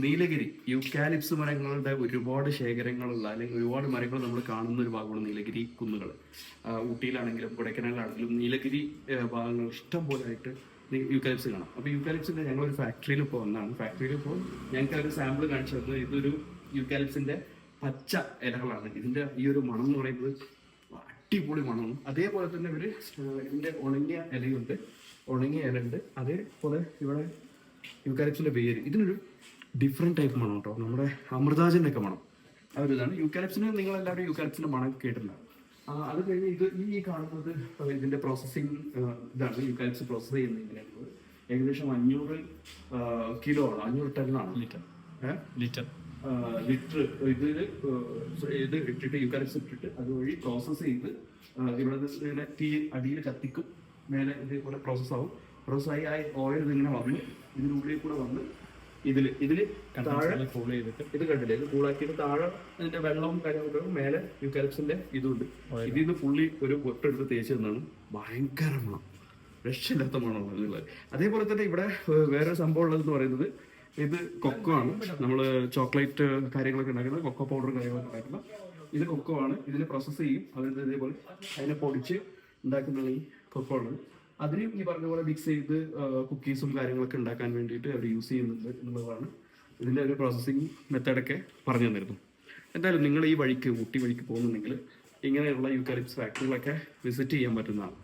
നീലഗിരി യൂക്കാലിപ്സ് മരങ്ങളുടെ ഒരുപാട് ശേഖരങ്ങളുള്ള അല്ലെങ്കിൽ ഒരുപാട് മരങ്ങൾ നമ്മൾ കാണുന്ന ഒരു ഭാഗമാണ് നീലഗിരി കുന്നുകൾ. ഊട്ടിയിലാണെങ്കിലും കൊടൈക്കനാലിലാണെങ്കിലും നീലഗിരി ഭാഗങ്ങൾ ഇഷ്ടം പോലെ ആയിട്ട് യൂക്കാലിപ്സ് കാണാം. അപ്പോൾ യൂക്കാലിപ്സിന്റെ ഞങ്ങളൊരു ഫാക്ടറിയിൽ ഇപ്പോൾ വന്നതാണ്. ഫാക്ടറിയിൽ ഇപ്പോൾ ഞങ്ങൾക്ക് ഒരു സാമ്പിൾ കാണിച്ചു തന്നത് ഇതൊരു യൂക്കാലിപ്സിന്റെ പച്ച ഇലകളാണ്. ഇതിന്റെ ഈ ഒരു മണം എന്ന് പറയുന്നത് അടിപൊളി മണമാണ്. അതേപോലെ തന്നെ ഇവര് ഇതിന്റെ ഉണങ്ങിയ ഇലയുണ്ട്, ഉണങ്ങിയ ഇലയുണ്ട്. അതേപോലെ ഇവിടെ യൂക്കാലിപ്സിന്റെ വേര്, ഇതിനൊരു ഡിഫറെന്റ് ടൈപ്പ് മണം കേട്ടോ, നമ്മുടെ അമൃതാജന്റെ ഒക്കെ മണം. ആ ഒരു ഇതാണ് യൂക്കാലിപ്സിന്. നിങ്ങൾ എല്ലാവരും യൂക്കാലിപ്സിന്റെ മണം കേട്ടില്ല. അത് കഴിഞ്ഞ് ഇത് ഈ കാണുന്നത് ഇതിന്റെ പ്രോസസ്സിങ് ഇതാണ്. യൂക്കാലിപ്സ് പ്രോസസ് ചെയ്യുന്നത് ഇങ്ങനെയാണ്. ഏകദേശം 500 കിലോ ആണ്, 500 ടണ്ണാണ് ലിറ്റർ ഇത് ഇട്ടിട്ട് യൂക്കാലിപ്സ് ഇട്ടിട്ട് അതുവഴി പ്രോസസ്സ് ചെയ്ത് ഇവിടെ ഇങ്ങനെ തീ അടിയിൽ കത്തിക്കും. മേലെ ഇതേപോലെ പ്രോസസ്സാവും. പ്രോസസ്സായി ആ ഓയിൽ ഇതിങ്ങനെ വന്ന് ഇതിനുള്ളിൽ കൂടെ വന്ന് ഇതില് താഴെ കൂൾ ചെയ്തിട്ട് ഇത് കണ്ടില്ലേ, ഇത് കൂളാക്കിയിട്ട് താഴെ ഇതിന്റെ വെള്ളവും കാര്യങ്ങളൊക്കെ മേലെ യൂക്കാലിപ്സിന്റെ ഇതുണ്ട്. ഇതിന്ന് പുള്ളി ഒരു പൊട്ടെടുത്ത് തേച്ച് തന്നാണ്. ഭയങ്കര മണം, രക്ഷയില്ലാത്ത മണമാണ്. അതേപോലെ തന്നെ ഇവിടെ വേറെ സംഭവം ഉള്ളതെന്ന് പറയുന്നത് ഇത് കൊക്കോ ആണ്. നമ്മൾ ചോക്ലേറ്റ് കാര്യങ്ങളൊക്കെ ഉണ്ടാക്കുന്ന കൊക്കോ പൗഡർ കാര്യങ്ങളൊക്കെ ഉണ്ടാക്കുന്ന ഇത് കൊക്കോ ആണ്. ഇതിനെ പ്രോസസ്സ് ചെയ്യും. അതിന് ഇതേപോലെ അതിനെ പൊടിച്ച് ഉണ്ടാക്കുന്നതാണ് ഈ കൊക്കോ ഉള്ളത്. അതിനും ഈ പറഞ്ഞ പോലെ മിക്സ് ചെയ്ത് കുക്കീസും കാര്യങ്ങളൊക്കെ ഉണ്ടാക്കാൻ വേണ്ടിയിട്ട് അവർ യൂസ് ചെയ്യുന്നുണ്ട് എന്നുള്ളതാണ് ഇതിൻ്റെ ഒരു പ്രോസസ്സിങ് മെത്തേഡൊക്കെ പറഞ്ഞു തന്നിരുന്നു. എന്തായാലും നിങ്ങൾ ഈ വഴിക്ക് ഊട്ടി വഴിക്ക് പോകുന്നുണ്ടെങ്കിൽ ഇങ്ങനെയുള്ള യൂക്കാലിപ്സ് ഫാക്ടറികളൊക്കെ വിസിറ്റ് ചെയ്യാൻ പറ്റുന്നതാണ്.